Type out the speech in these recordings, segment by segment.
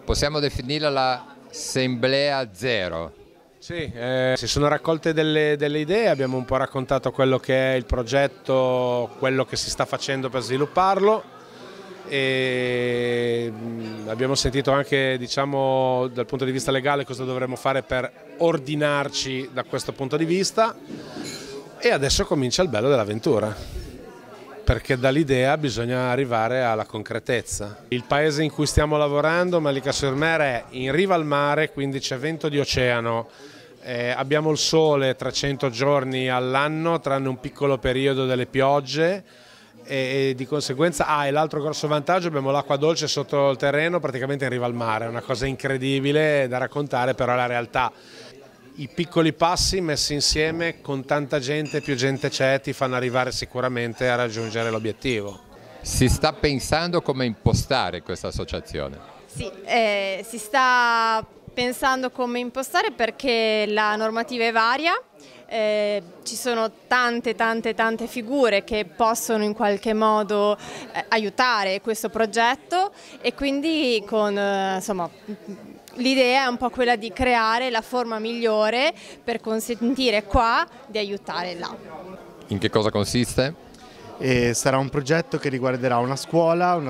Possiamo definirla l'assemblea zero. Sì, si sono raccolte delle idee, abbiamo un po' raccontato quello che è il progetto, quello che si sta facendo per svilupparlo e abbiamo sentito anche, diciamo, dal punto di vista legale cosa dovremmo fare per ordinarci da questo punto di vista e adesso comincia il bello dell'avventura, perché dall'idea bisogna arrivare alla concretezza. Il paese in cui stiamo lavorando, Malika-sur-Mer, è in riva al mare, quindi c'è vento di oceano, abbiamo il sole 300 giorni all'anno, tranne un piccolo periodo delle piogge e di conseguenza, e l'altro grosso vantaggio, abbiamo l'acqua dolce sotto il terreno, praticamente in riva al mare, è una cosa incredibile da raccontare, però è la realtà. I piccoli passi messi insieme con tanta gente, più gente c'è, ti fanno arrivare sicuramente a raggiungere l'obiettivo. Si sta pensando come impostare questa associazione? Sì, si sta pensando come impostare perché la normativa è varia, ci sono tante figure che possono in qualche modo aiutare questo progetto e quindi insomma, l'idea è un po' quella di creare la forma migliore per consentire qua di aiutare là. In che cosa consiste? Sarà un progetto che riguarderà una scuola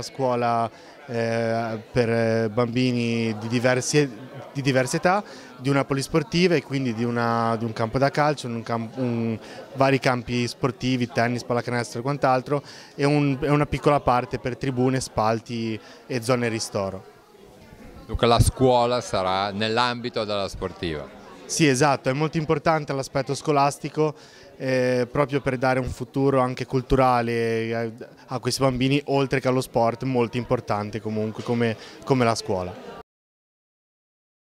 per bambini di diverse età, di una polisportiva e quindi di un campo da calcio, vari campi sportivi, tennis, pallacanestro e quant'altro e una piccola parte per tribune, spalti e zone ristoro. Dunque la scuola sarà nell'ambito della sportiva. Sì, esatto, è molto importante l'aspetto scolastico proprio per dare un futuro anche culturale a questi bambini, oltre che allo sport, molto importante comunque come la scuola.